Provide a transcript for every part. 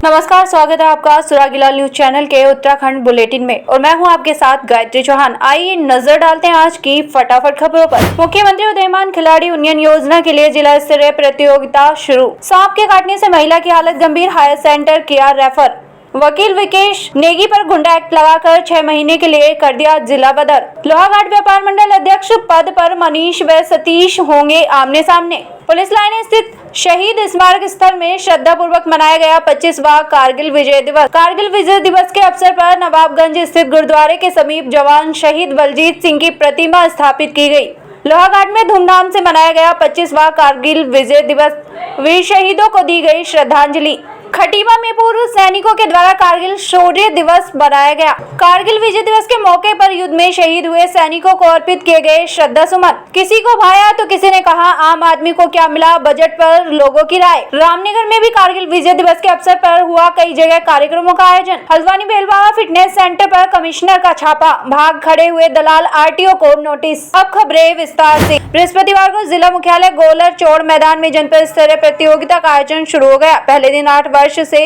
नमस्कार, स्वागत है आपका सुरागीलाल न्यूज चैनल के उत्तराखंड बुलेटिन में और मैं हूं आपके साथ गायत्री चौहान। आइए नजर डालते हैं आज की फटाफट खबरों पर। मुख्यमंत्री उदयमान खिलाड़ी उन्नयन योजना के लिए जिला स्तरीय प्रतियोगिता शुरू। सांप के काटने से महिला की हालत गंभीर, हायर सेंटर किया रेफर। वकील विकेश नेगी पर गुंडा एक्ट लगाकर 6 महीने के लिए कर दिया जिला बदर। लोहाघाट व्यापार मंडल अध्यक्ष पद पर मनीष व सतीश होंगे आमने सामने। पुलिस लाइन स्थित शहीद स्मारक स्थल में श्रद्धा पूर्वक मनाया गया 25वां कारगिल विजय दिवस। कारगिल विजय दिवस के अवसर पर नवाबगंज स्थित गुरुद्वारे के समीप जवान शहीद बलजीत सिंह की प्रतिमा स्थापित की गई। लोहाघाट में धूमधाम से मनाया गया 25वां कारगिल विजय दिवस। वीर शहीदों को दी गई श्रद्धांजलि। खटीमा में पूर्व सैनिकों के द्वारा कारगिल शौर्य दिवस मनाया गया। कारगिल विजय दिवस के मौके पर युद्ध में शहीद हुए सैनिकों को अर्पित किए गए श्रद्धा सुमन। किसी को भाया तो किसी ने कहा आम आदमी को क्या मिला, बजट पर लोगों की राय। रामनगर में भी कारगिल विजय दिवस के अवसर पर हुआ कई जगह कार्यक्रमों का आयोजन। हल्द्वानी बेलबावा फिटनेस सेंटर पर कमिश्नर का छापा, भाग खड़े हुए दलाल आरटीओ को नोटिस। अब खबरें विस्तार से। बृहस्पतिवार को जिला मुख्यालय गोलर चौड़ मैदान में जनपद स्तरीय प्रतियोगिता का आयोजन शुरू हो गया। पहले दिन 8 वर्ष से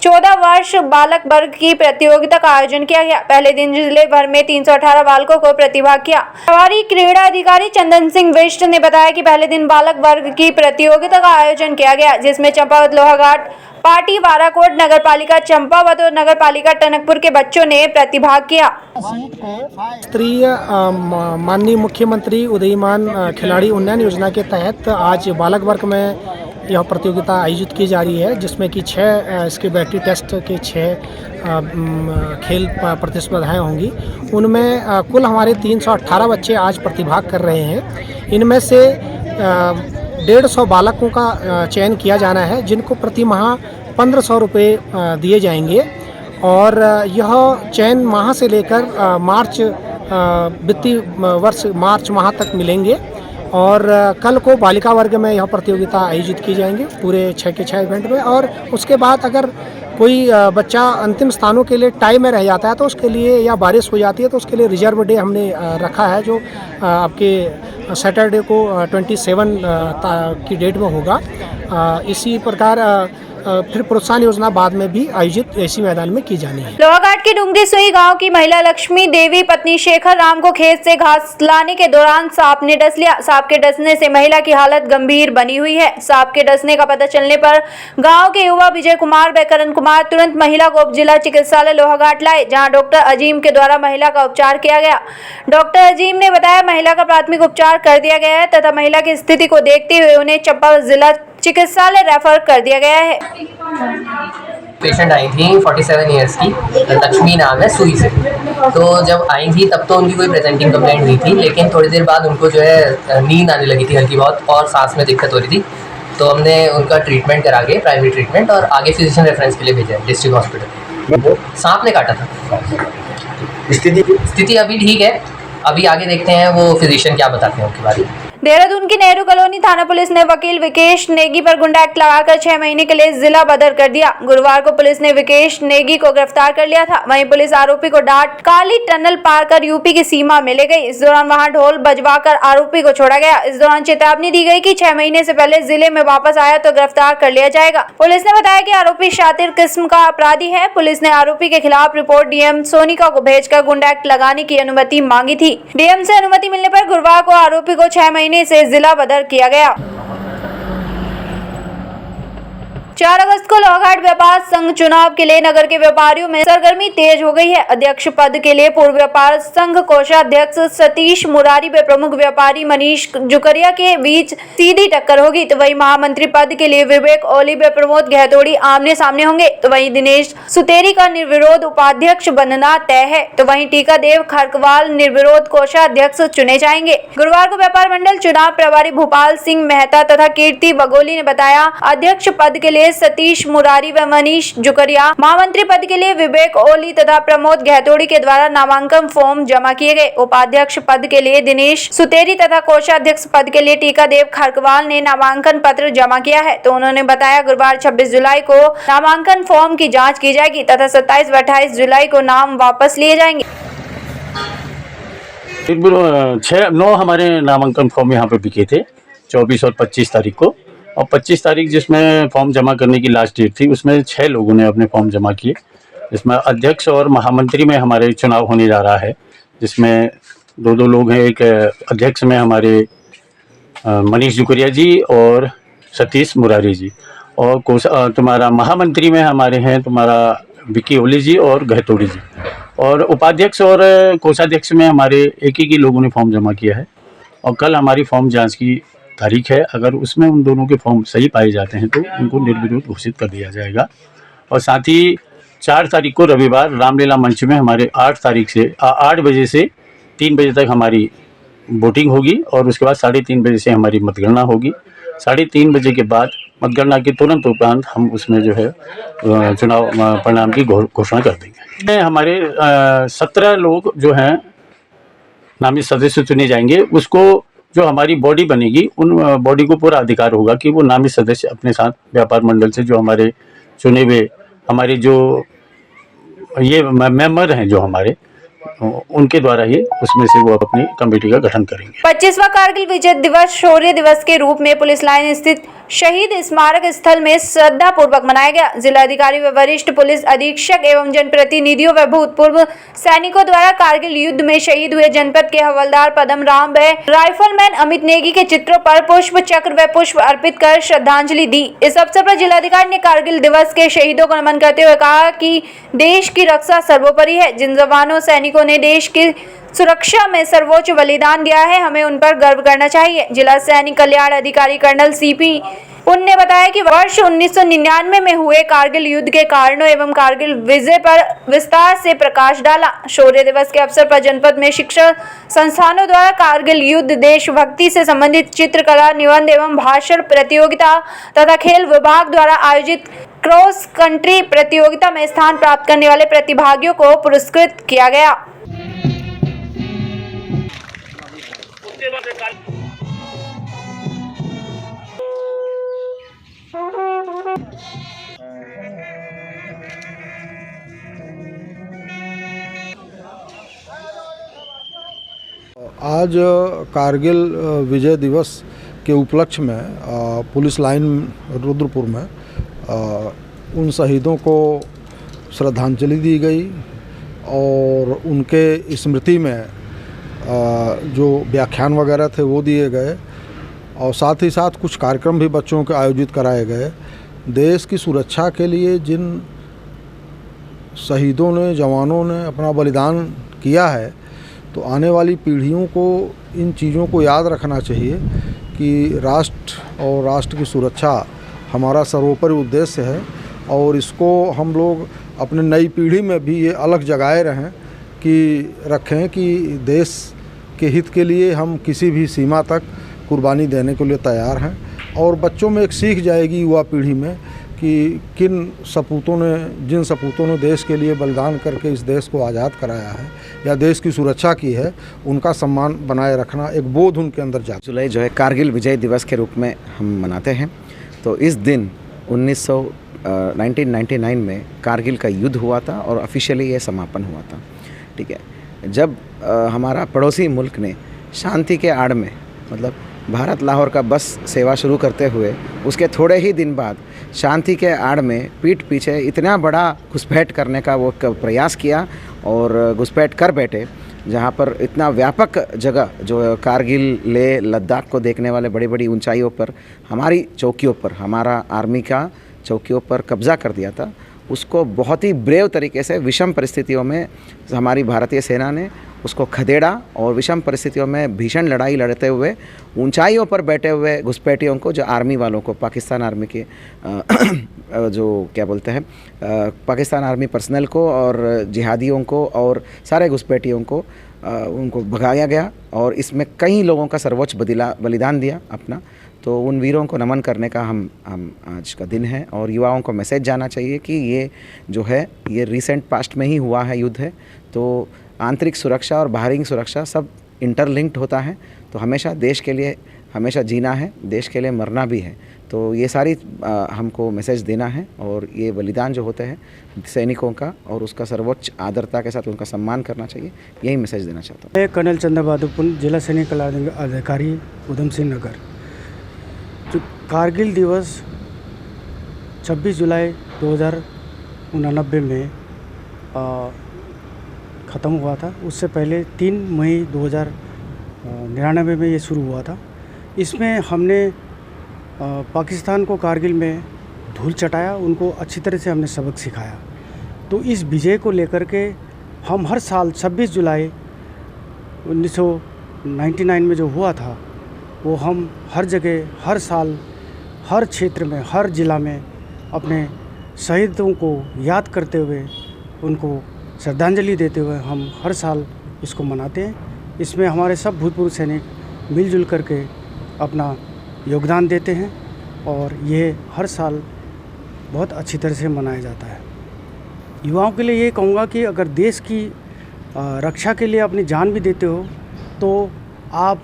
14 वर्ष बालक वर्ग की प्रतियोगिता का आयोजन किया गया। पहले दिन जिले भर में 318 बालकों को प्रतिभाग किया। प्रभारी क्रीड़ा अधिकारी चंदन सिंह विष्ट ने बताया कि पहले दिन बालक वर्ग की प्रतियोगिता का आयोजन किया गया, जिसमें चंपावत, लोहाघाट, पाटी, वाराकोट, नगरपालिका चंपावत और नगरपालिका टनकपुर के बच्चों ने प्रतिभाग किया। स्तरीय माननीय मुख्यमंत्री उदयमान खिलाड़ी उन्नयन योजना के तहत आज बालक वर्ग में यह प्रतियोगिता आयोजित की जा रही है, जिसमें कि 6 इसके बैटरी टेस्ट के 6 खेल प्रतिस्पर्धाएं होंगी। उनमें कुल हमारे 318 बच्चे आज प्रतिभाग कर रहे हैं। इनमें से 150 बालकों का चयन किया जाना है, जिनको प्रति माह 1500 रुपये दिए जाएंगे और यह चयन माह से लेकर मार्च वित्तीय वर्ष मार्च माह तक मिलेंगे। और कल को बालिका वर्ग में यह प्रतियोगिता आयोजित की जाएंगी पूरे 6 के 6 इवेंट में। और उसके बाद अगर कोई बच्चा अंतिम स्थानों के लिए टाई में रह जाता है तो उसके लिए, या बारिश हो जाती है तो उसके लिए रिजर्व डे हमने रखा है, जो आपके सैटरडे को 27 की डेट में होगा। इसी प्रकार फिर प्रोत्साहन योजना बाद में भी आयोजित इसी मैदान में की जानी है। लोहाघाट के डुंगरी सुई गांव की महिला लक्ष्मी देवी पत्नी शेखर राम को खेत से घास लाने के दौरान सांप ने डस लिया। सांप के डसने से महिला की हालत गंभीर बनी हुई है। सांप के डसने का पता चलने पर गांव के युवा विजय कुमार व करण कुमार तुरंत महिला को उप जिला चिकित्सालय लोहाघाट लाए, जहाँ डॉक्टर अजीम के द्वारा महिला का उपचार किया गया। डॉक्टर अजीम ने बताया महिला का प्राथमिक उपचार कर दिया गया है तथा महिला की स्थिति को देखते हुए उन्हें चंपावत जिला चिकित्सालय रेफर कर दिया गया है। पेशेंट आई थी 47 ईयर्स की, लक्ष्मी नाम है, सुई से। तो जब आई थी तब तो उनकी कोई प्रेजेंटिंग कंप्लेंट नहीं थी, लेकिन थोड़ी देर बाद उनको जो है नींद आने लगी थी हल्की बहुत और सांस में दिक्कत हो रही थी। तो हमने उनका ट्रीटमेंट करा के प्राइमरी ट्रीटमेंट और आगे फिजिशियन रेफरेंस के लिए भेजा है डिस्ट्रिक्ट हॉस्पिटल। सांप ने काटा था। स्थिति अभी ठीक है, अभी आगे देखते हैं वो फिजिशियन क्या बताते हैं उनके बारे में। देहरादून की नेहरू कॉलोनी थाना पुलिस ने वकील विकेश नेगी पर गुंडा एक्ट लगाकर 6 महीने के लिए जिला बदर कर दिया। गुरुवार को पुलिस ने विकेश नेगी को गिरफ्तार कर लिया था। वहीं पुलिस आरोपी को डाट काली टनल पार कर यूपी की सीमा में ले गई। इस दौरान वहां ढोल बजवाकर आरोपी को छोड़ा गया। इस दौरान चेतावनी दी गई कि 6 महीने से पहले जिले में वापस आया तो गिरफ्तार कर लिया जाएगा। पुलिस ने बताया कि आरोपी शातिर किस्म का अपराधी है। पुलिस ने आरोपी के खिलाफ रिपोर्ट डीएम सोनिका को भेजकर गुंडा एक्ट लगाने की अनुमति मांगी थी। डीएम से अनुमति मिलने पर गुरुवार को आरोपी को 6 महीने से जिला बदर किया गया। 4 अगस्त को लोहाघाट व्यापार संघ चुनाव के लिए नगर के व्यापारियों में सरगर्मी तेज हो गई है। अध्यक्ष पद के लिए पूर्व व्यापार संघ कोषाध्यक्ष सतीश मुरारी व प्रमुख व्यापारी मनीष जुकरिया के बीच सीधी टक्कर होगी। तो वहीं महामंत्री पद के लिए विवेक ओली व प्रमोद गहतोड़ी आमने सामने होंगे। तो वहीं दिनेश सुतेरी का निर्विरोध उपाध्यक्ष बनना तय है। तो वहीं टीकादेव खरकवाल निर्विरोध कोषाध्यक्ष चुने जाएंगे। गुरुवार को व्यापार मंडल चुनाव प्रभारी भूपाल सिंह मेहता तथा कीर्ति बगोली ने बताया, अध्यक्ष पद के लिए सतीश मुरारी व मनीष जुकरिया, महामंत्री पद के लिए विवेक ओली तथा प्रमोद गहतोड़ी के द्वारा नामांकन फॉर्म जमा किए गए। उपाध्यक्ष पद के लिए दिनेश सुतेरी तथा कोषाध्यक्ष पद के लिए टीकादेव खरकवाल ने नामांकन पत्र जमा किया है। तो उन्होंने बताया, गुरुवार 26 जुलाई को नामांकन फॉर्म की जाँच की जाएगी तथा 27 व 28 जुलाई को नाम वापस लिए जाएंगे। 9 हमारे नामांकन फॉर्म यहाँ पे बिके थे 24 और 25 तारीख को। और 25 तारीख जिसमें फॉर्म जमा करने की लास्ट डेट थी, उसमें 6 लोगों ने अपने फॉर्म जमा किए। इसमें अध्यक्ष और महामंत्री में हमारे चुनाव होने जा रहा है, जिसमें दो लोग हैं। एक अध्यक्ष में हमारे मनीष जुकरिया जी और सतीश मुरारी जी, और तुम्हारा महामंत्री में हमारे हैं तुम्हारा विकी ओली जी और गहतोड़ी जी, और उपाध्यक्ष और कोषाध्यक्ष में हमारे एक ही लोगों ने फॉर्म जमा किया है। और कल हमारी फॉर्म जांच की तारीख है। अगर उसमें उन दोनों के फॉर्म सही पाए जाते हैं तो उनको निर्विरोध घोषित कर दिया जाएगा। और साथ ही 4 तारीख को रविवार रामलीला मंच में हमारे 8 बजे से 3 बजे तक हमारी वोटिंग होगी, और उसके बाद 3:30 बजे से हमारी मतगणना होगी। 3:30 बजे के बाद मतगणना के तुरंत उपरांत हम उसमें जो है चुनाव परिणाम की घोषणा कर देंगे। हमारे 17 लोग जो हैं नामित सदस्य चुने जाएंगे। उसको जो हमारी बॉडी बनेगी, उन बॉडी को पूरा अधिकार होगा कि वो नामित सदस्य अपने साथ व्यापार मंडल से जो हमारे चुने हुए हमारे जो ये मेंबर हैं जो हमारे, उनके द्वारा ही उसमें से वो अपनी कमेटी का गठन करेंगे। 25वां कारगिल विजय दिवस शौर्य दिवस के रूप में पुलिस लाइन स्थित शहीद स्मारक स्थल में श्रद्धा पूर्वक मनाया गया। जिलाधिकारी व वरिष्ठ पुलिस अधीक्षक एवं जनप्रतिनिधियों व भूतपूर्व सैनिकों द्वारा कारगिल युद्ध में शहीद हुए जनपद के हवलदार पदम राम व राइफलमैन अमित नेगी के चित्रों पर पुष्प चक्र व पुष्प अर्पित कर श्रद्धांजलि दी। इस अवसर पर जिलाधिकारी ने कारगिल दिवस के शहीदों को नमन करते हुए कहा कि देश की रक्षा सर्वोपरि है। जिन जवानों सैनिकों ने देश की सुरक्षा में सर्वोच्च बलिदान दिया है, हमें उन पर गर्व करना चाहिए। जिला सैनिक कल्याण अधिकारी कर्नल सीपी पुन ने बताया कि वर्ष 1999 में हुए कारगिल युद्ध के कारणों एवं कारगिल विजय पर विस्तार से प्रकाश डाला। शौर्य दिवस के अवसर पर जनपद में शिक्षा संस्थानों द्वारा कारगिल युद्ध, देशभक्ति से संबंधित चित्रकला, निबंध एवं भाषण प्रतियोगिता तथा खेल विभाग द्वारा आयोजित क्रॉस कंट्री प्रतियोगिता में स्थान प्राप्त करने वाले प्रतिभागियों को पुरस्कृत किया गया। आज कारगिल विजय दिवस के उपलक्ष्य में पुलिस लाइन रुद्रपुर में उन शहीदों को श्रद्धांजलि दी गई और उनके स्मृति में जो व्याख्यान वगैरह थे वो दिए गए, और साथ ही साथ कुछ कार्यक्रम भी बच्चों के आयोजित कराए गए। देश की सुरक्षा के लिए जिन शहीदों ने, जवानों ने अपना बलिदान किया है, तो आने वाली पीढ़ियों को इन चीज़ों को याद रखना चाहिए कि राष्ट्र और राष्ट्र की सुरक्षा हमारा सर्वोपरि उद्देश्य है, और इसको हम लोग अपने नई पीढ़ी में भी ये अलग जगाए रखें कि देश के हित के लिए हम किसी भी सीमा तक कुर्बानी देने के लिए तैयार हैं। और बच्चों में एक सीख जाएगी युवा पीढ़ी में कि जिन सपूतों ने देश के लिए बलिदान करके इस देश को आज़ाद कराया है या देश की सुरक्षा की है, उनका सम्मान बनाए रखना, एक बोध उनके अंदर जाता है। जुलाई जो है कारगिल विजय दिवस के रूप में हम मनाते हैं। तो इस दिन 1999 में कारगिल का युद्ध हुआ था और ऑफिशियली ये समापन हुआ था। ठीक है, जब हमारा पड़ोसी मुल्क ने शांति के आड़ में, मतलब भारत लाहौर का बस सेवा शुरू करते हुए उसके थोड़े ही दिन बाद शांति के आड़ में पीठ पीछे इतना बड़ा घुसपैठ करने का वो प्रयास किया और घुसपैठ कर बैठे, जहाँ पर इतना व्यापक जगह जो कारगिल, लेह, लद्दाख को देखने वाले बड़ी बड़ी ऊंचाइयों पर हमारी चौकियों पर, हमारा आर्मी का चौकियों पर कब्ज़ा कर दिया था। उसको बहुत ही ब्रेव तरीके से विषम परिस्थितियों में हमारी भारतीय सेना ने उसको खदेड़ा और विषम परिस्थितियों में भीषण लड़ाई लड़ते हुए ऊंचाइयों पर बैठे हुए घुसपैठियों को, जो आर्मी वालों को, पाकिस्तान आर्मी के जो क्या बोलते हैं, पाकिस्तान आर्मी पर्सनल को और जिहादियों को और सारे घुसपैठियों को उनको भगाया गया। और इसमें कई लोगों का सर्वोच्च बलिदान दिया अपना। तो उन वीरों को नमन करने का हम आज का दिन है। और युवाओं को मैसेज जाना चाहिए कि ये जो है ये रिसेंट पास्ट में ही हुआ है युद्ध है, तो आंतरिक सुरक्षा और बाहरी सुरक्षा सब इंटरलिंक्ड होता है। तो हमेशा देश के लिए हमेशा जीना है, देश के लिए मरना भी है। तो ये सारी हमको मैसेज देना है और ये बलिदान जो होते हैं सैनिकों का और उसका सर्वोच्च आदरता के साथ उनका सम्मान करना चाहिए, यही मैसेज देना चाहता हूँ। मैं कर्नल चंद्र बहादुर पुन, जिला सैनिक कल्याण अधिकारी उधम सिंह नगर। जो कारगिल दिवस 26 जुलाई 2089 में ख़त्म हुआ था। उससे पहले 3 मई 2099 में ये शुरू हुआ था। इसमें हमने पाकिस्तान को कारगिल में धूल चटाया, उनको अच्छी तरह से हमने सबक सिखाया। तो इस विजय को लेकर के हम हर साल 26 जुलाई 1999 में जो हुआ था वो हम हर जगह, हर साल, हर क्षेत्र में, हर ज़िला में अपने शहीदों को याद करते हुए, उनको श्रद्धांजलि देते हुए हम हर साल इसको मनाते हैं। इसमें हमारे सब भूतपूर्व सैनिक मिलजुल करके अपना योगदान देते हैं और ये हर साल बहुत अच्छी तरह से मनाया जाता है। युवाओं के लिए ये कहूँगा कि अगर देश की रक्षा के लिए अपनी जान भी देते हो तो आप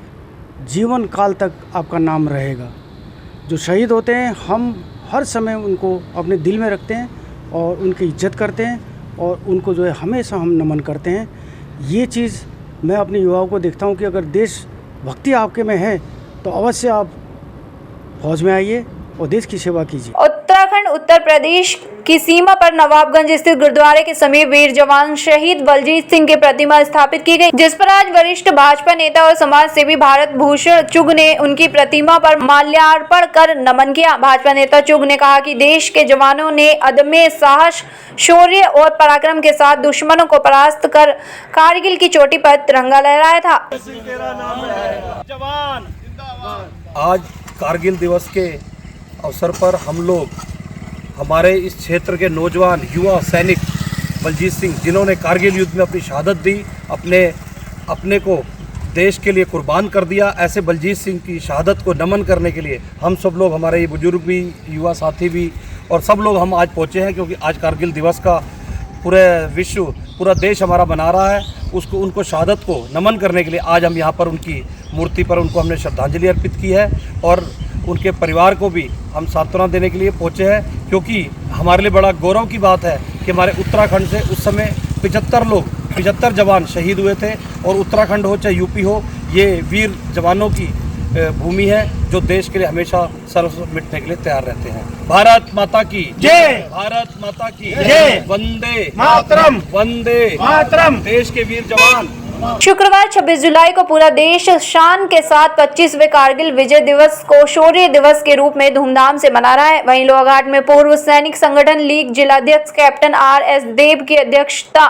जीवन काल तक आपका नाम रहेगा। जो शहीद होते हैं हम हर समय उनको अपने दिल में रखते हैं और उनकी इज्जत करते हैं और उनको जो है हमेशा हम नमन करते हैं। ये चीज़ मैं अपने युवाओं को देखता हूँ कि अगर देश भक्ति आपके में है तो अवश्य आप फौज में आइए और देश की सेवा कीजिए। उत्तराखंड उत्तर प्रदेश की सीमा पर नवाबगंज स्थित गुरुद्वारे के समीप वीर जवान शहीद बलजीत सिंह की प्रतिमा स्थापित की गई, जिस पर आज वरिष्ठ भाजपा नेता और समाज सेवी भारत भूषण चुग ने उनकी प्रतिमा पर माल्यार्पण कर नमन किया। भाजपा नेता चुग ने कहा कि देश के जवानों ने अदम्य साहस, शौर्य और पराक्रम के साथ दुश्मनों को परास्त कर कारगिल की चोटी पर तिरंगा लहराया था। आज कारगिल दिवस के अवसर पर हम लोग, हमारे इस क्षेत्र के नौजवान युवा सैनिक बलजीत सिंह, जिन्होंने कारगिल युद्ध में अपनी शहादत दी, अपने को देश के लिए कुर्बान कर दिया, ऐसे बलजीत सिंह की शहादत को नमन करने के लिए हम सब लोग, हमारे बुजुर्ग भी, युवा साथी भी और सब लोग हम आज पहुँचे हैं। क्योंकि आज कारगिल दिवस का पूरे विश्व, पूरा देश हमारा मना रहा है। उनको शहादत को नमन करने के लिए आज हम यहाँ पर उनकी मूर्ति पर उनको हमने श्रद्धांजलि अर्पित की है और उनके परिवार को भी हम सांत्वना देने के लिए पहुँचे हैं। क्योंकि हमारे लिए बड़ा गौरव की बात है कि हमारे उत्तराखंड से उस समय 75 जवान शहीद हुए थे और उत्तराखंड हो चाहे यूपी हो, ये वीर जवानों की भूमि है जो देश के लिए हमेशा सर्वस्व मिटने के लिए तैयार रहते हैं। भारत माता की जय, भारत माता की जय, वंदे मातरम, वंदे मातरम। देश के वीर जवान। शुक्रवार 26 जुलाई को पूरा देश शान के साथ 25वें कारगिल विजय दिवस को शौर्य दिवस के रूप में धूमधाम से मना रहा है। वहीं लोहाघाट में पूर्व सैनिक संगठन लीग जिलाध्यक्ष कैप्टन RS देव की अध्यक्षता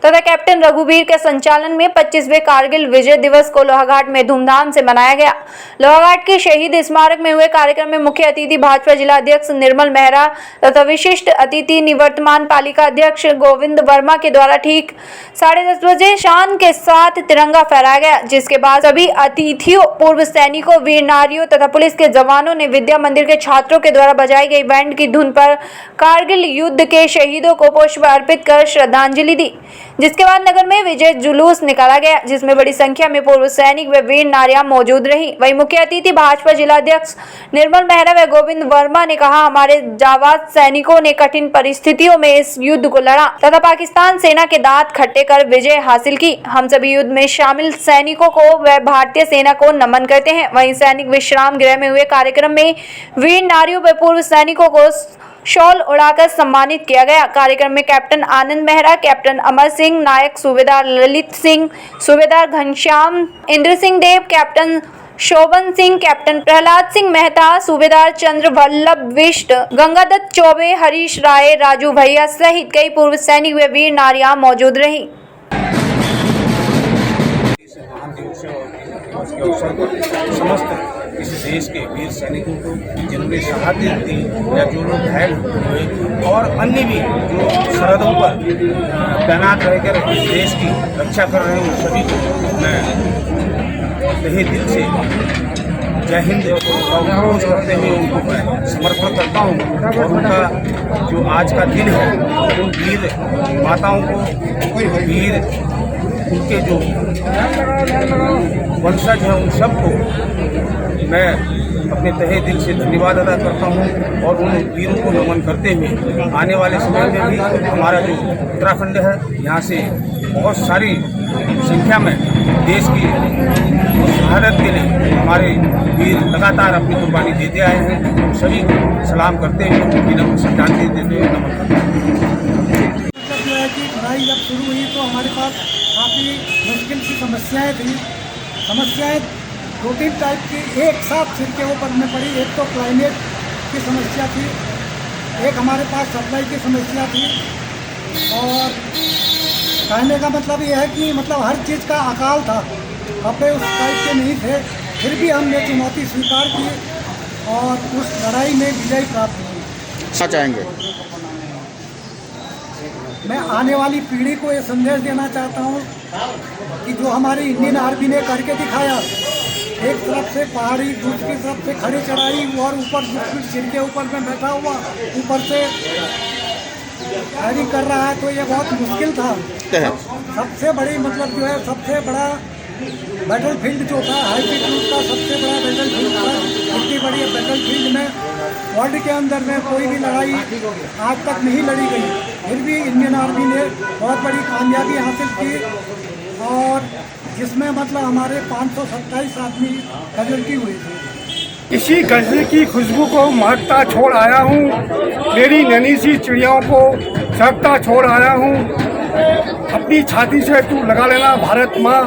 तथा कैप्टन रघुवीर के संचालन में 25वें कारगिल विजय दिवस को लोहाघाट में धूमधाम से मनाया गया। लोहाघाट के शहीद स्मारक में हुए कार्यक्रम में मुख्य अतिथि भाजपा जिलाध्यक्ष निर्मल मेहरा तथा विशिष्ट अतिथि निवर्तमान पालिका अध्यक्ष गोविंद वर्मा के द्वारा ठीक 10:30 बजे शान के साथ तिरंगा फहराया गया, जिसके बाद सभी अतिथियों, पूर्व सैनिकों, वीर नारियों तथा पुलिस के जवानों ने विद्या मंदिर के छात्रों के द्वारा बजाई गई बैंड की धुन पर कारगिल युद्ध के शहीदों को पुष्प अर्पित कर श्रद्धांजलि दी। जिसके बाद नगर में विजय जुलूस निकाला गया, जिसमें बड़ी संख्या में पूर्व सैनिक व वीर नारियां मौजूद रही। वहीं मुख्य अतिथि भाजपा जिलाध्यक्ष निर्मल मेहरा व गोविंद वर्मा ने कहा, हमारे जाबाज सैनिकों ने कठिन परिस्थितियों में इस युद्ध को लड़ा तथा पाकिस्तान सेना के दांत खट्टे कर विजय हासिल की। हम सभी युद्ध में शामिल सैनिकों को व भारतीय सेना को नमन करते हैं। वहीं सैनिक विश्राम गृह में हुए कार्यक्रम में वीर नारियों व पूर्व सैनिकों को शॉल उड़ाकर सम्मानित किया गया। कार्यक्रम में कैप्टन आनंद मेहरा, कैप्टन अमर सिंह नायक, सूबेदार ललित सिंह, सूबेदार घनश्याम इंद्र सिंह देव, कैप्टन शोभन सिंह, कैप्टन प्रहलाद सिंह मेहता, सूबेदार चंद्र वल्लभ विष्ट, गंगादत्त चौबे, हरीश राय, राजू भैया सहित कई पूर्व सैनिक व वीर नारियां मौजूद रही। के अवसर पर समस्त इस देश के वीर सैनिकों को, जिन्होंने शहादत दी या जो लोग घायल हुए और अन्य भी जो सरहदों पर तैनात रहकर इस देश की रक्षा कर रहे हैं, उन सभी को मैं तहे दिल से जय हिंद और घोष करते हुए उनको मैं समर्पण करता हूँ। और उनका जो आज का दिन है, उन वीर माताओं को, वीर उनके जो वंशज हैं, उन सबको मैं अपने तहे दिल से धन्यवाद अदा करता हूं। और उन वीरों को नमन करते हुए आने वाले समय में भी हमारा जो उत्तराखंड है, यहाँ से बहुत सारी संख्या में देश की शहादत के लिए हमारे वीर लगातार अपनी कुर्बानी देते आए हैं। हम सभी को सलाम करते हुए उनकी श्रद्धांजलि देते हुए नमन करते हैं। मतलब जो है कि लड़ाई जब शुरू हुई तो हमारे पास काफ़ी मुश्किल की समस्याएं थी। समस्याएं 2-3 टाइप की एक साथ सिर के ऊपर में पड़ी। एक तो क्लाइमेट की समस्या थी, एक हमारे पास सप्लाई की समस्या थी, और कहने का मतलब ये है कि मतलब हर चीज़ का अकाल था। कपड़े उस टाइप के नहीं थे, फिर भी हमने चुनौती स्वीकार की और उस लड़ाई में विजय प्राप्त की। क्या चाहेंगे? मैं आने वाली पीढ़ी को ये संदेश देना चाहता हूँ कि जो हमारी इंडियन आर्मी ने करके दिखाया, एक तरफ से पहाड़ी, दूसरी तरफ से खड़ी चढ़ाई और ऊपर दुश्मन सिर के ऊपर में बैठा हुआ, ऊपर से फायरिंग कर रहा है, तो ये बहुत मुश्किल था। सबसे बड़ी मतलब जो है सबसे बड़ा बैटल फील्ड जो था, हाईटीट्यूड का सबसे बड़ा बैटल फील्ड था। इतनी बड़ी बैटल फील्ड में वर्ल्ड के अंदर में कोई भी लड़ाई आज तक नहीं लड़ी गई, फिर भी इंडियन आर्मी ने बहुत बड़ी कामयाबी हासिल की, और जिसमें मतलब हमारे 527 आदमी कैजुअल्टी हुई थी। इसी गजरे की खुशबू को महकता छोड़ आया हूँ, मेरी नन्ही सी चिड़ियाओं को चहकता छोड़ आया हूँ। अपनी छाती से तू लगा लेना भारत माँ,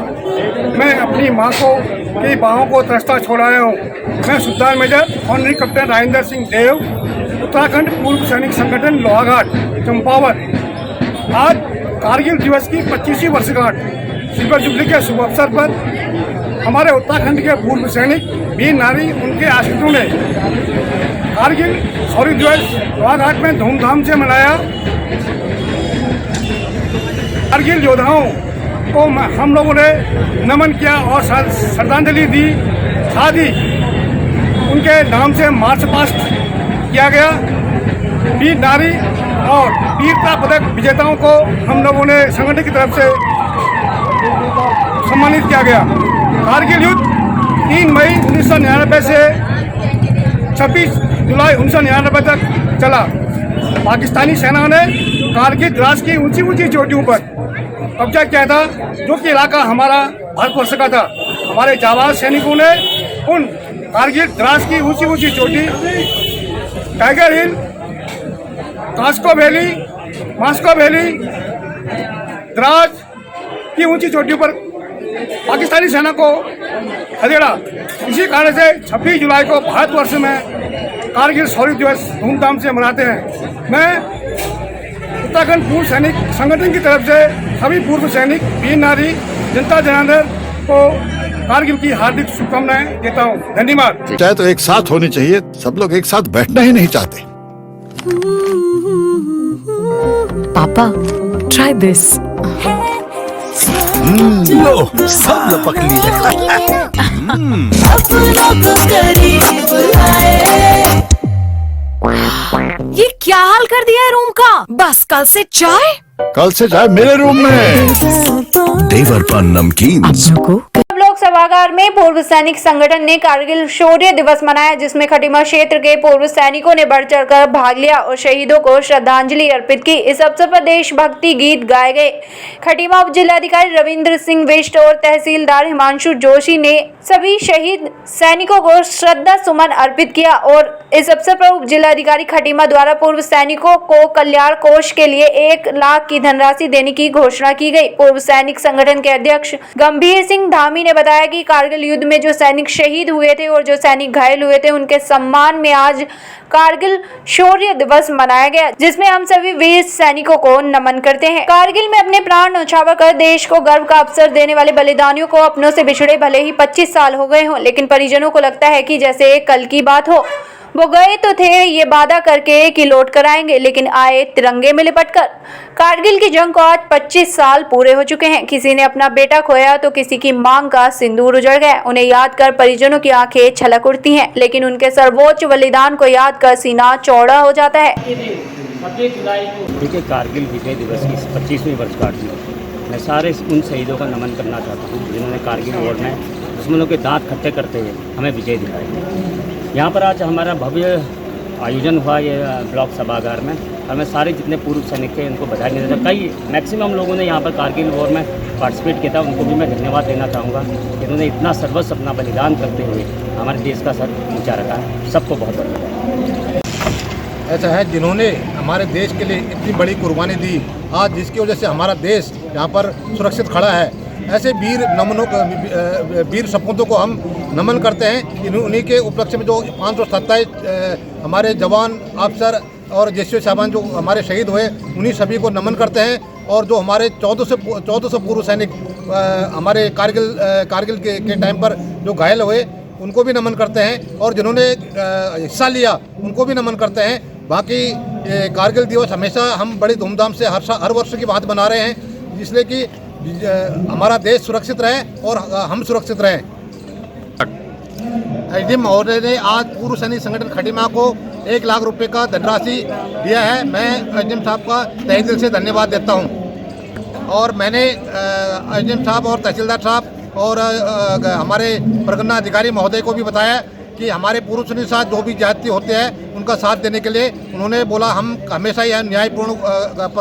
मैं अपनी माँ को की बाहों को तरसता छोड़ आया हूँ। मैं Sultan major honorary captain Rajendra Singh Dev, Uttarakhand पूर्व सैनिक संगठन लोहाघाट चंपावत। आज कारगिल दिवस की 25वीं वर्षगांठ सिल्वर जुबली के शुभ अवसर पर हमारे उत्तराखंड के पूर्व सैनिक वीर नारी उनके आश्रितों ने कारगिल शौर्य दिवस लोहाघाट में धूमधाम से मनाया। कारगिल योद्धाओं को हम लोगों ने नमन किया और श्रद्धांजलि दी। साथ ही उनके नाम से मार्च पास्ट किया गया। वीर नारी और वीरता पदक विजेताओं को हम लोगों ने संगठन की तरफ से सम्मानित किया गया। कारगिल युद्ध 3 मई 1999 से 26 जुलाई 1999 तक चला। पाकिस्तानी सेना ने कारगिल द्रास की ऊंची ऊंची चोटियों पर कब्जा किया था, जो कि इलाका हमारा भारतवर्ष का था। हमारे जाबाज सैनिकों ने उन कारगिल द्रास की ऊंची ऊंची चोटी, टाइगर हिल, Cosco valley, Moscow valley, Dras की ऊंची चोटियों पर पाकिस्तानी सेना को खदेड़ा। इसी कारण से 26 जुलाई को भारतवर्ष में कारगिल शौर्य दिवस धूमधाम से मनाते हैं। मैं उत्तराखंड पूर्व सैनिक संगठन की तरफ से सभी पूर्व सैनिक, वीर नारी, जनता जनार्दन को कारगिल की हार्दिक शुभकामनाएं देता हूँ। धन्यवाद। चाहे तो एक साथ होनी चाहिए, सब लोग एक साथ बैठना ही नहीं चाहते। पापा, try this. लो, सब लपक लिए। ये क्या हाल कर दिया है रूम का? बस कल से चाय? कल से चाय मेरे रूम में। देवर पान नमकीन। लोक सभागार में पूर्व सैनिक संगठन ने कारगिल शौर्य दिवस मनाया, जिसमें खटीमा क्षेत्र के पूर्व सैनिकों ने बढ़ चढ़कर भाग लिया और शहीदों को श्रद्धांजलि अर्पित की। इस अवसर पर देशभक्ति गीत गाए गए। खटीमा उप जिलाधिकारी रविंद्र सिंह बिष्ट और तहसीलदार हिमांशु जोशी ने सभी शहीद सैनिकों को श्रद्धा सुमन अर्पित किया। और इस अवसर पर उप जिलाधिकारी खटीमा द्वारा पूर्व सैनिकों को कल्याण कोष के लिए 1 लाख की धनराशि देने की घोषणा की गई। पूर्व सैनिक संगठन के अध्यक्ष गंभीर सिंह धामी ने बताया कि कारगिल युद्ध में जो सैनिक शहीद हुए थे और जो सैनिक घायल हुए थे, उनके सम्मान में आज कारगिल शौर्य दिवस मनाया गया, जिसमें हम सभी वीर सैनिकों को नमन करते हैं। कारगिल में अपने प्राण न्यौछावर कर देश को गर्व का अवसर देने वाले बलिदानियों को अपनों से बिछड़े भले ही 25 साल हो गए हों, लेकिन परिजनों को लगता है कि जैसे कल की बात हो। वो गए तो थे ये वादा करके कि लौट कर आएंगे, लेकिन आए तिरंगे में लिपटकर। कारगिल की जंग को आज 25 साल पूरे हो चुके हैं। किसी ने अपना बेटा खोया तो किसी की मांग का सिंदूर उजड़ गया। उन्हें याद कर परिजनों की आंखें छलक उठती हैं, लेकिन उनके सर्वोच्च बलिदान को याद कर सीना चौड़ा हो जाता है। देखिए, कारगिल विजय दिवस की 25वीं वर्षगांठ में मैं सारे उन शहीदों का नमन करना चाहता हूँ, जिन्होंने कारगिल वॉर में दुश्मनों के दांत खट्टे करते हुए हमें विजय दिलाया। यहाँ पर आज हमारा भव्य आयोजन हुआ ये ब्लॉक सभागार में, और मैं सारे जितने पूर्व सैनिक थे उनको बधाई देता। कई मैक्सिमम लोगों ने यहाँ पर कारगिल वॉर में पार्टिसिपेट किया था, उनको भी मैं धन्यवाद देना चाहूँगा। इन्होंने इतना सर्वस्व अपना बलिदान करते हुए हमारे देश का सर ऊँचा रखा है। सबको बहुत बहुत ऐसा है जिन्होंने हमारे देश के लिए इतनी बड़ी कुर्बानी दी, आज जिसकी वजह से हमारा देश यहाँ पर सुरक्षित खड़ा है। ऐसे वीर सपूतों को हम नमन करते हैं। उन्हीं के उपलक्ष्य में जो 527 हमारे जवान, अफसर और जैसे साहबान जो हमारे शहीद हुए, उन्हीं सभी को नमन करते हैं। और जो हमारे 1400 पूर्व सैनिक हमारे कारगिल के टाइम पर जो घायल हुए, उनको भी नमन करते हैं। और जिन्होंने हिस्सा लिया, उनको भी नमन करते हैं। बाकी कारगिल दिवस हमेशा हम बड़ी धूमधाम से हर वर्ष की बात बना रहे हैं, इसलिए कि हमारा देश सुरक्षित रहे और हम सुरक्षित रहें। एसडीएम महोदय ने आज पूर्व सैनिक संगठन खटीमा को 1 लाख रुपए का धनराशि दिया है। मैं एसडीएम साहब का तहे दिल से धन्यवाद देता हूं। और मैंने एसडीएम साहब और तहसीलदार साहब और हमारे परगना अधिकारी महोदय को भी बताया कि हमारे पूर्व सैनिक के साथ जो भी ज्यादती होते हैं, उनका साथ देने के लिए उन्होंने बोला हम हमेशा यह न्यायपूर्ण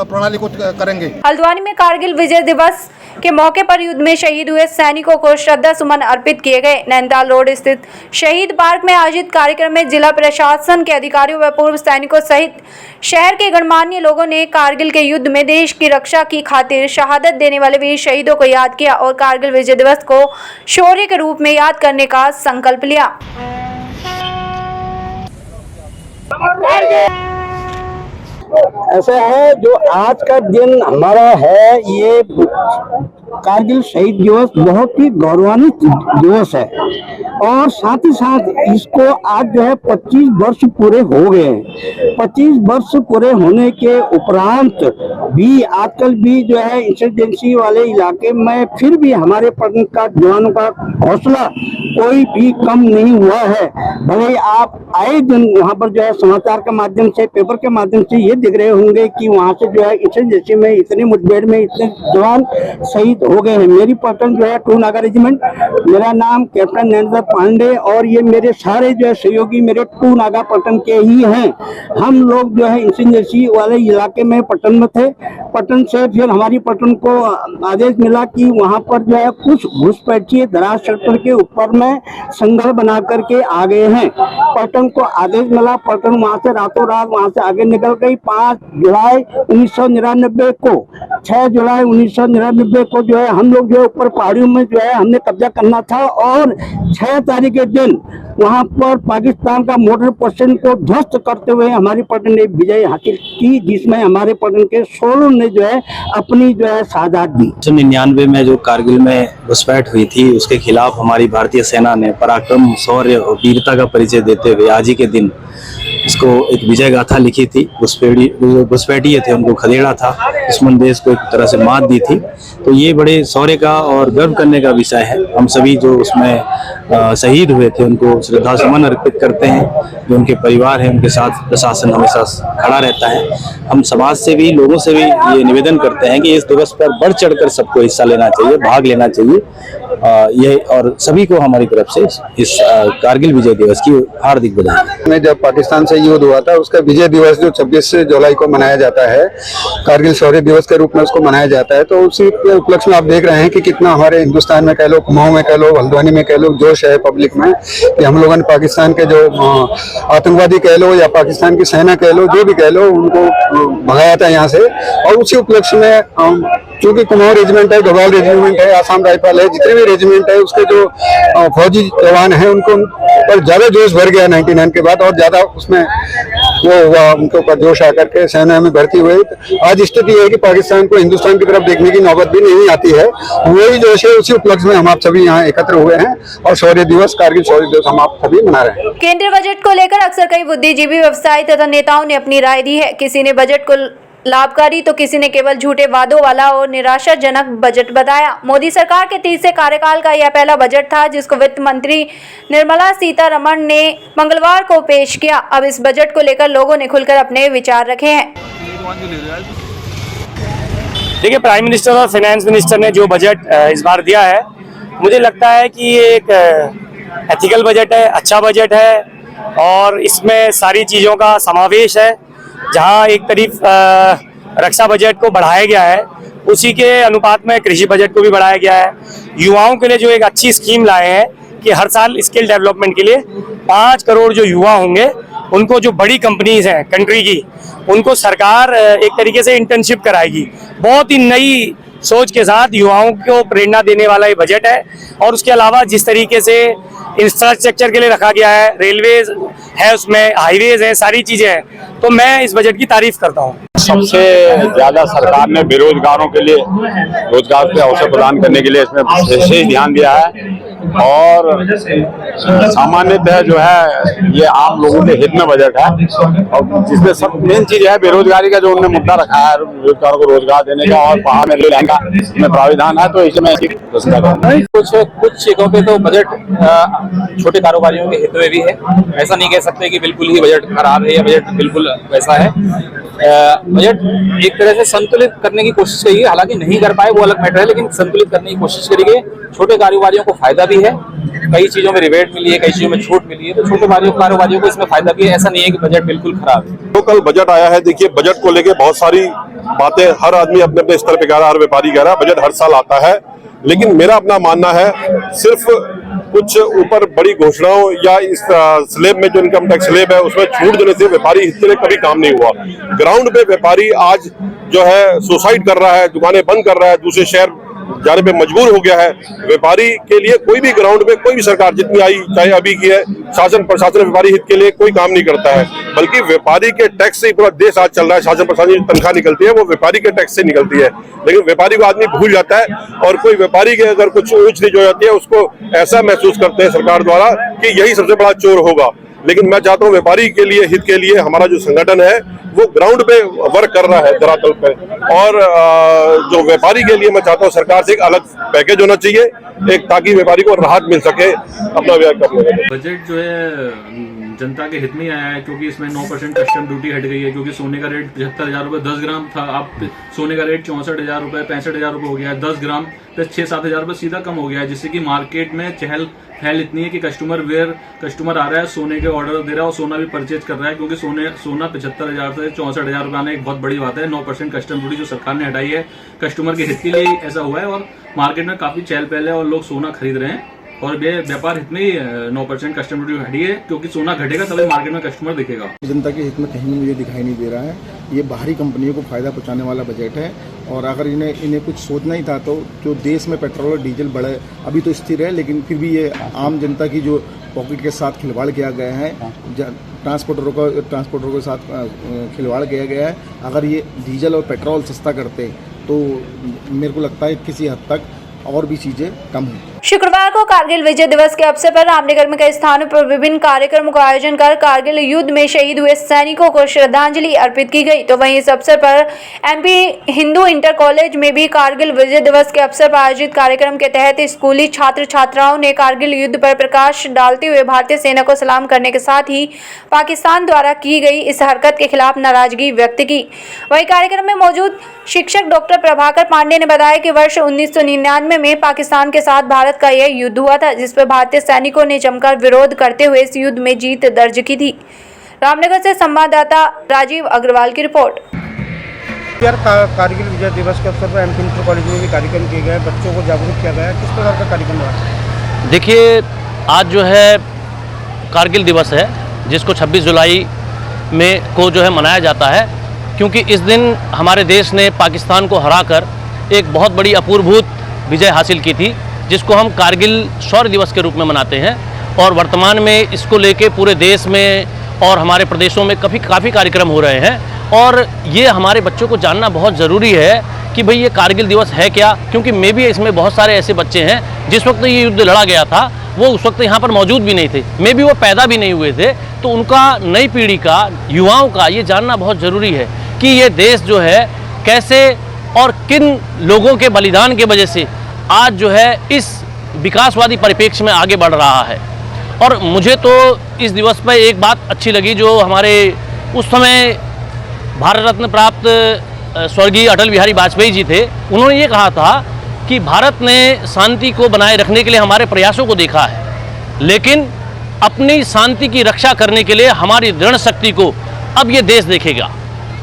प्रणाली को करेंगे। हल्द्वानी में कारगिल विजय दिवस के मौके पर युद्ध में शहीद हुए सैनिकों को श्रद्धा सुमन अर्पित किए गए। नैनीताल रोड स्थित शहीद पार्क में आयोजित कार्यक्रम में जिला प्रशासन के अधिकारियों व पूर्व सैनिकों सहित शहर के गणमान्य लोगों ने कारगिल के युद्ध में देश की रक्षा की खातिर शहादत देने वाले वीर शहीदों को याद किया और कारगिल विजय दिवस को शौर्य के रूप में याद करने का संकल्प लिया। ऐसा है जो आज का दिन हमारा है, ये कारगिल शहीद दिवस बहुत ही गौरवान्वित दिवस है। और साथ ही साथ इसको आज जो है 25 वर्ष पूरे हो गए हैं। 25 वर्ष पूरे होने के उपरांत भी आजकल भी जो है इंसर्जेंसी वाले इलाके में फिर भी हमारे पटन का जवानों का हौसला कोई भी कम नहीं हुआ है। भले आप आए दिन वहाँ पर जो है समाचार के माध्यम से, पेपर के माध्यम से ये दिख रहे होंगे कि वहाँ से जो है इंसर्जेंसी में इतने मुठभेड़ में इतने जवान शहीद हो गए हैं। मेरी पटन जो है 2 नागा रेजिमेंट, मेरा नाम कैप्टन नरेंद्र पांडे और ये मेरे सारे जो है सहयोगी मेरे 2 नागा पटन के ही हैं। हम लोग जो है इंसर्जेंसी वाले इलाके में पटन में थे। पटन से फिर हमारी पटन को आदेश मिला कि वहाँ पर जो है कुछ घुसपैठिए दराज सेक्टर के ऊपर में संघर्ष बना करके आ गए हैं। पटन को आदेश मिला, पटन वहाँ से रातों रात वहाँ से आगे निकल गई। 5 जुलाई 1999 को 6 जुलाई 1999 को जो है हम लोग जो है ऊपर पहाड़ियों में जो है हमने कब्जा करना था और 6 तारीख के दिन वहाँ पर पाकिस्तान का मोटर पोस्टन को ध्वस्त करते हुए हमारी पटन ने विजय हासिल की, जिसमें हमारे पटन के 16 ने जो है अपनी जो है शहादत दी। 1999 में जो कारगिल में घुसपैठ हुई थी, उसके खिलाफ हमारी भारतीय सेना ने पराक्रम, शौर्य और वीरता का परिचय देते हुए आज ही के दिन इसको एक विजय गाथा लिखी थी। घुसपैठिए थे, उनको खदेड़ा था, दुश्मन देश को एक तरह से मात दी थी। तो ये बड़े शौर्य का और गर्व करने का विषय है। हम सभी जो उसमें शहीद हुए थे उनको श्रद्धा सुमन अर्पित करते हैं। जो उनके परिवार है, उनके साथ प्रशासन हमेशा खड़ा रहता है। हम समाज से भी, लोगों से भी ये निवेदन करते हैं कि इस दिवस पर बढ़ चढ़कर सबको हिस्सा लेना चाहिए, भाग लेना चाहिए। ये और सभी को हमारी तरफ से इस कारगिल विजय दिवस की हार्दिक बधाई। जब पाकिस्तान से युद्ध हुआ था, उसका विजय दिवस जो 26 जुलाई को मनाया जाता है, कारगिल शौर्य दिवस के रूप में उसको मनाया जाता है। तो उसी के उपलक्ष्य में आप देख रहे हैं कि कितना हमारे हिंदुस्तान में कह लो, कुमाऊं में कह लो, हल्द्वानी में कह लो, जोश है पब्लिक में कि हम लोगों ने पाकिस्तान के जो आतंकवादी कह लो या पाकिस्तान की सेना कह लो, जो भी कह लो, उनको भगाया था यहाँ से। और उसी उपलक्ष्य में चूंकि कुमाऊं रेजिमेंट है, गढ़वाल रेजिमेंट है, आसाम राइफल है, जितने भी रेजिमेंट है उसके जो फौजी जवान हैं उनको पर ज्यादा जोश भर गया 99 के बाद और ज्यादा उसमें वो हुआ, उनके ऊपर जोश आकर के सेना में भर्ती हुए। आज स्थिति है कि पाकिस्तान को हिंदुस्तान की तरफ देखने की नौबत भी नहीं आती है। वही जोश है, उसी उपलक्ष्य में हम आप सभी यहाँ एकत्र हुए हैं और शौर्य दिवस, कारगिल शौर्य दिवस हम आप सभी मना रहे हैं। केंद्रीय बजट को लेकर अक्सर कई बुद्धिजीवी, व्यवसायी तथा नेताओं ने अपनी राय दी है। किसी ने बजट को लाभकारी तो किसी ने केवल झूठे वादों वाला और निराशाजनक बजट बताया। मोदी सरकार के तीसरे कार्यकाल का यह पहला बजट था जिसको वित्त मंत्री निर्मला सीतारमण ने मंगलवार को पेश किया। अब इस बजट को लेकर लोगों ने खुलकर अपने विचार रखे हैं। देखिए, प्राइम मिनिस्टर और फाइनेंस मिनिस्टर ने जो बजट इस बार दिया है, मुझे लगता है कि ये एक एथिकल बजट है, अच्छा बजट है और इसमें सारी चीज़ों का समावेश है। जहां एक तरफ रक्षा बजट को बढ़ाया गया है, उसी के अनुपात में कृषि बजट को भी बढ़ाया गया है। युवाओं के लिए जो एक अच्छी स्कीम लाए हैं कि हर साल स्किल डेवलपमेंट के लिए 5 करोड़ जो युवा होंगे उनको जो बड़ी कंपनीज हैं कंट्री की, उनको सरकार एक तरीके से इंटर्नशिप कराएगी। बहुत ही नई सोच के साथ युवाओं को प्रेरणा देने वाला ये बजट है। और उसके अलावा जिस तरीके से इंफ्रास्ट्रक्चर के लिए रखा गया है, रेलवेज है, उसमें हाईवेज है, सारी चीजें हैं, तो मैं इस बजट की तारीफ करता हूँ। सबसे ज्यादा सरकार ने बेरोजगारों के लिए रोजगार के अवसर प्रदान करने के लिए इसमें विशेष ध्यान दिया है और सामान्यतः जो है ये आम लोगों के हित में बजट है और जिसमें सब मेन चीज है बेरोजगारी का जो उन्होंने मुद्दा रखा है, बेरोजगारों को रोजगार देने का और पहाड़ में लेने का इसमें प्राविधान है, तो इसमें कुछ चीजों पे तो बजट छोटे कारोबारियों के हित में भी है। ऐसा नहीं कह सकते कि बिल्कुल ही बजट खराब है या बजट बिल्कुल वैसा है। बजट एक तरह से संतुलित करने की कोशिश करी है, हालांकि नहीं कर पाए वो अलग मैटर है, लेकिन संतुलित करने की कोशिश करी गई। छोटे कारोबारियों को फायदा भी है, कई चीजों में रिबेट मिली है, कई चीजों में छूट मिली है, तो छोटे कारोबारियों को इसमें फायदा भी है। ऐसा नहीं है कि बजट बिल्कुल खराब है। तो कल बजट आया है, देखिए बजट को लेके बहुत सारी बातें हर आदमी अपने अपने स्तर पे कह रहा है, हर व्यापारी कह रहा है। बजट हर साल आता है, लेकिन मेरा अपना मानना है सिर्फ कुछ ऊपर बड़ी घोषणाओं या इस स्लेब में जो इनकम टैक्स स्लेब है उसमें छूट देने से व्यापारी हित के लिए कभी काम नहीं हुआ। ग्राउंड पे व्यापारी आज जो है सुसाइड कर रहा है, दुकानें बंद कर रहा है, दूसरे शहर जाने पे मजबूर हो गया है। व्यापारी के लिए कोई भी ग्राउंड पे कोई भी सरकार जितनी आई चाहे अभी की है, शासन प्रशासन व्यापारी हित के लिए कोई काम नहीं करता है, बल्कि व्यापारी के टैक्स से ही पूरा देश आज चल रहा है। शासन प्रशासन की तनख्वाह निकलती है वो व्यापारी के टैक्स से निकलती है, लेकिन व्यापारी को आदमी भूल जाता है और कोई व्यापारी के अगर कुछ ऊंच नीच हो जाती है उसको ऐसा महसूस करते हैं सरकार द्वारा कि यही सबसे बड़ा चोर होगा। लेकिन मैं चाहता हूँ व्यापारी के लिए हित के लिए हमारा जो संगठन है वो ग्राउंड पे वर्क कर रहा है धरातल पे, और जो व्यापारी के लिए मैं चाहता हूँ सरकार से एक अलग पैकेज होना चाहिए, एक ताकि व्यापारी को राहत मिल सके अपना व्यय करने में। बजट जो है जनता के हित में आया है, क्योंकि इसमें 9% कस्टम ड्यूटी हट गई है, क्योंकि सोने का रेट 75,000 रुपये 10 ग्राम था, अब सोने का रेट 64,000 रुपये 65,000 रुपये हो गया है। 10 ग्राम प्लस 6-7 हज़ार रुपये सीधा कम हो गया है, जिससे कि मार्केट में चहल पहल इतनी है कि कस्टमर आ रहा है, सोने के ऑर्डर दे रहा है और सोना भी परचेज कर रहा है, क्योंकि सोना 75,000 से 64,000 रुपये आना एक बहुत बड़ी बात है। 9% कस्टम ड्यूटी जो सरकार ने हटाई है कस्टमर के हित के लिए ऐसा हुआ है और मार्केट में काफी चहल पहल है और लोग सोना खरीद रहे हैं और व्यापार हित में ही 9% कस्टम ड्यूटी हटी है, क्योंकि सोना घटेगा तभी मार्केट में कस्टमर दिखेगा। जनता के हित में कहीं भी मुझे दिखाई नहीं दे रहा है। ये बाहरी कंपनियों को फायदा पहुंचाने वाला बजट है और अगर इन्हें कुछ सोचना ही था तो जो देश में पेट्रोल और डीजल बढ़े अभी तो स्थिर है, लेकिन फिर भी ये आम जनता की जो पॉकेट के साथ खिलवाड़ किया गया है, ट्रांसपोर्टरों के साथ खिलवाड़ किया गया है। अगर ये डीजल और पेट्रोल सस्ता करते तो मेरे को लगता है किसी हद तक और भी चीजें कम हैं। शुक्रवार को कारगिल विजय दिवस के अवसर पर रामनगर में कई स्थानों पर विभिन्न कार्यक्रमों का आयोजन कर कारगिल युद्ध में शहीद हुए सैनिकों को श्रद्धांजलि अर्पित की गई। तो वहीं इस अवसर पर एमपी हिंदू इंटर कॉलेज में भी कारगिल विजय दिवस के अवसर पर आयोजित कार्यक्रम के तहत स्कूली छात्र छात्राओं ने कारगिल युद्ध पर प्रकाश डालते हुए भारतीय सेना को सलाम करने के साथ ही पाकिस्तान द्वारा की गई इस हरकत के खिलाफ नाराजगी व्यक्त की। वहीं कार्यक्रम में मौजूद शिक्षक डॉक्टर प्रभाकर पांडे ने बताया कि वर्ष 1999 में पाकिस्तान के साथ भारत का यह युद्ध हुआ था, जिस पर भारतीय सैनिकों ने जमकर विरोध करते हुए इस युद्ध में जीत दर्ज की थी। रामनगर से संवाददाता राजीव अग्रवाल की रिपोर्ट। कारगिल विजय दिवस के अवसर पर एमपी इंटर कॉलेज में भी कार्यक्रम किए गए, बच्चों को जागरूक किया गया, किस प्रकार का कार्यक्रम रहा? देखिए, आज जो है कारगिल दिवस है जिसको 26 जुलाई में को जो है मनाया जाता है, क्योंकि इस दिन हमारे देश ने पाकिस्तान को हराकर एक बहुत बड़ी अपूर्वभूत विजय हासिल की थी, जिसको हम कारगिल शौर्य दिवस के रूप में मनाते हैं। और वर्तमान में इसको लेके पूरे देश में और हमारे प्रदेशों में काफ़ी कार्यक्रम हो रहे हैं और ये हमारे बच्चों को जानना बहुत ज़रूरी है कि भाई ये कारगिल दिवस है क्या, क्योंकि मे भी इसमें बहुत सारे ऐसे बच्चे हैं जिस वक्त ये युद्ध लड़ा गया था वो उस वक्त यहाँ पर मौजूद भी नहीं थे, मे भी वो पैदा भी नहीं हुए थे। तो उनका नई पीढ़ी का, युवाओं का ये जानना बहुत ज़रूरी है कि ये देश जो है कैसे और किन लोगों के बलिदान की वजह से आज जो है इस विकासवादी परिप्रेक्ष्य में आगे बढ़ रहा है। और मुझे तो इस दिवस पर एक बात अच्छी लगी, जो हमारे उस समय भारत रत्न प्राप्त स्वर्गीय अटल बिहारी वाजपेयी जी थे, उन्होंने ये कहा था कि भारत ने शांति को बनाए रखने के लिए हमारे प्रयासों को देखा है, लेकिन अपनी शांति की रक्षा करने के लिए हमारी दृढ़ शक्ति को अब ये देश देखेगा।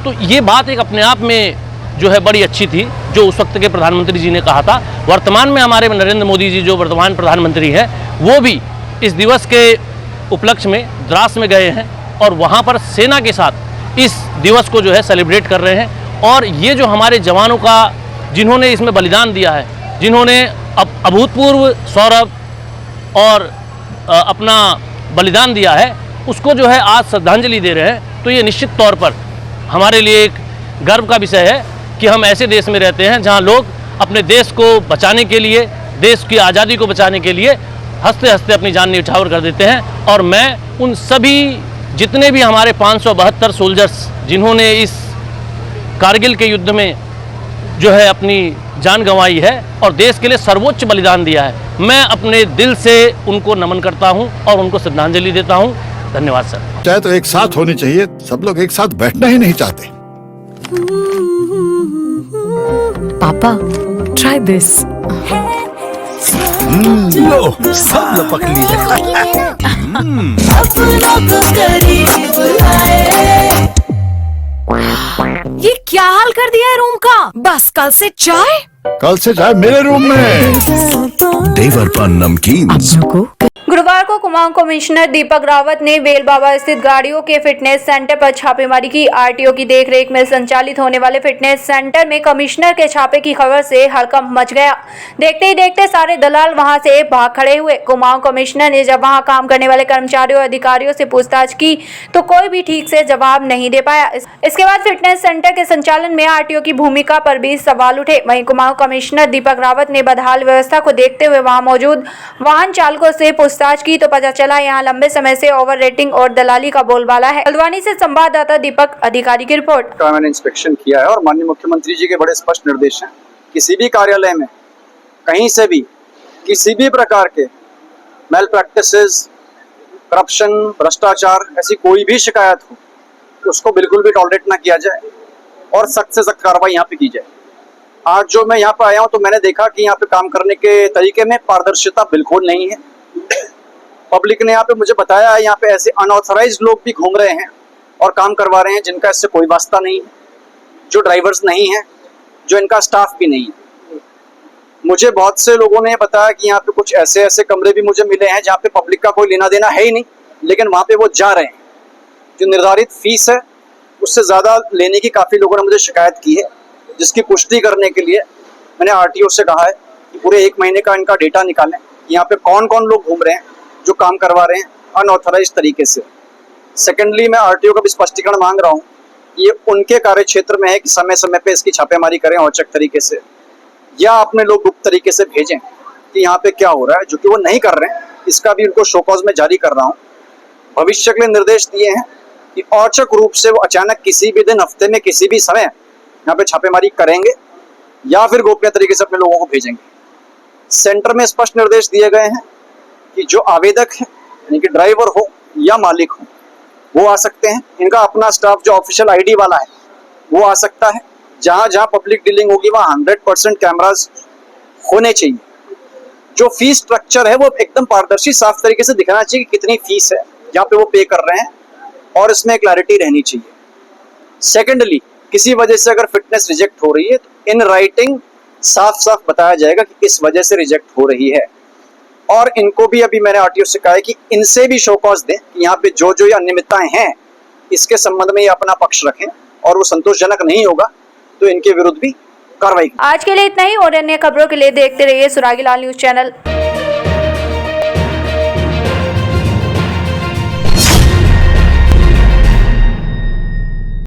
तो ये बात एक अपने आप में जो है बड़ी अच्छी थी, जो उस वक्त के प्रधानमंत्री जी ने कहा था। वर्तमान में हमारे नरेंद्र मोदी जी जो वर्तमान प्रधानमंत्री हैं, वो भी इस दिवस के उपलक्ष्य में द्रास में गए हैं और वहाँ पर सेना के साथ इस दिवस को जो है सेलिब्रेट कर रहे हैं। और ये जो हमारे जवानों का, जिन्होंने इसमें बलिदान दिया है, जिन्होंने अभूतपूर्व सौरभ और अपना बलिदान दिया है, उसको जो है आज श्रद्धांजलि दे रहे हैं। तो ये निश्चित तौर पर हमारे लिए एक गर्व का विषय है कि हम ऐसे देश में रहते हैं जहां लोग अपने देश को बचाने के लिए, देश की आज़ादी को बचाने के लिए हंसते हंसते अपनी जान न्यौछावर कर देते हैं। और मैं उन सभी जितने भी हमारे 572 सोल्जर्स जिन्होंने इस कारगिल के युद्ध में जो है अपनी जान गंवाई है और देश के लिए सर्वोच्च बलिदान दिया है, मैं अपने दिल से उनको नमन करता हूं और उनको श्रद्धांजलि देता हूं। धन्यवाद सर। चाहे तो एक साथ होनी चाहिए, सब लोग एक साथ बैठना ही नहीं चाहते। पापा ट्राई दिस। लो सब लपक लिए। ये क्या हाल कर दिया है रूम का? बस कल से चाय, कल से चाय मेरे रूम में। देवर पान नमकीन। गुरुवार को कुमाऊं कमिश्नर दीपक रावत ने बेल बाबा स्थित गाड़ियों के फिटनेस सेंटर पर छापेमारी की। आरटीओ की देखरेख में संचालित होने वाले फिटनेस सेंटर में कमिश्नर के छापे की खबर से हड़कंप मच गया। देखते ही देखते सारे दलाल वहां से भाग खड़े हुए। कुमाऊं कमिश्नर ने जब वहां काम करने वाले कर्मचारियों और अधिकारियों से पूछताछ की तो कोई भी ठीक से जवाब नहीं दे पाया। इसके बाद फिटनेस सेंटर के संचालन में आरटीओ की भूमिका पर भी सवाल उठे। वहीं कुमाऊं कमिश्नर दीपक रावत ने बदहाल व्यवस्था को देखते हुए वहां मौजूद वाहन चालकों से पूछताछ की तो पता चला यहां लंबे समय से ओवर रेटिंग और दलाली का बोलबाला है। हल्द्वानी से संवाददाता दीपक अधिकारी की रिपोर्ट। मैंने इंस्पेक्शन किया है और माननीय मुख्यमंत्री जी के बड़े स्पष्ट निर्देश हैं, किसी भी कार्यालय में कहीं से भी किसी भी प्रकार के मेल प्रैक्टिसेस, करप्शन, भ्रष्टाचार, ऐसी कोई भी शिकायत हो उसको बिल्कुल भी टॉलरेट ना किया जाए और सख्त से सख्त कार्रवाई यहाँ पे की जाए। आज जो मैं यहाँ पे आया हूँ तो मैंने देखा कि यहाँ पे काम करने के तरीके में पारदर्शिता बिल्कुल नहीं है। पब्लिक ने यहाँ पे मुझे बताया है यहाँ पे ऐसे अनऑथराइज्ड लोग भी घूम रहे हैं और काम करवा रहे हैं जिनका इससे कोई वास्ता नहीं है, जो ड्राइवर्स नहीं है, जो इनका स्टाफ भी नहीं है। मुझे बहुत से लोगों ने बताया कि यहाँ पे कुछ ऐसे ऐसे कमरे भी मुझे मिले हैं जहाँ पे पब्लिक का कोई लेना देना है ही नहीं, लेकिन वहाँ पे वो जा रहे हैं। जो निर्धारित फीस है उससे ज़्यादा लेने की काफ़ी लोगों ने मुझे शिकायत की है, जिसकी पुष्टि करने के लिए मैंने आरटीओ से कहा है कि पूरे 1 महीने का इनका डेटा निकालें, यहाँ पे कौन कौन लोग घूम रहे हैं जो काम करवा रहे हैं अनऑथराइज्ड तरीके से। सेकेंडली, मैं आरटीओ का भी स्पष्टीकरण मांग रहा हूँ, ये उनके कार्य क्षेत्र में है कि समय समय पे इसकी छापेमारी करें औचक तरीके से, या अपने लोग गुप्त तरीके से भेजें कि यहाँ पे क्या हो रहा है, जो कि वो नहीं कर रहे हैं। इसका भी उनको शोकॉज में जारी कर रहा हूँ। भविष्य के लिए निर्देश दिए हैं कि औचक रूप से वो अचानक किसी भी दिन, हफ्ते में किसी भी समय यहाँ पे छापेमारी करेंगे या फिर गोपनीय तरीके से अपने लोगों को भेजेंगे। सेंटर में स्पष्ट निर्देश दिए गए हैं कि जो आवेदक है, यानी कि ड्राइवर हो या मालिक हो, वो आ सकते हैं। इनका अपना स्टाफ जो ऑफिशियल आईडी वाला है वो आ सकता है। जहाँ जहाँ पब्लिक डीलिंग होगी वहाँ 100% कैमरास होने चाहिए। जो फीस स्ट्रक्चर है वो एकदम पारदर्शी, साफ तरीके से दिखाना चाहिए कि कितनी फीस है जहाँ पे वो पे कर रहे हैं, और इसमें क्लैरिटी रहनी चाहिए। सेकेंडली, किसी वजह से अगर फिटनेस रिजेक्ट हो रही है तो इन राइटिंग साफ साफ बताया जाएगा कि किस वजह से रिजेक्ट हो रही है। और इनको भी अभी मैंने आरटीओ से कहा है कि इनसे भी शोकॉज दें कि यहाँ पे जो जो ये अनियमितताएं हैं इसके संबंध में ये अपना पक्ष रखें, और वो संतोषजनक नहीं होगा तो इनके विरुद्ध भी कार्रवाई। आज के लिए इतना ही, और अन्य खबरों के लिए देखते रहिए सुरागी लाल न्यूज चैनल।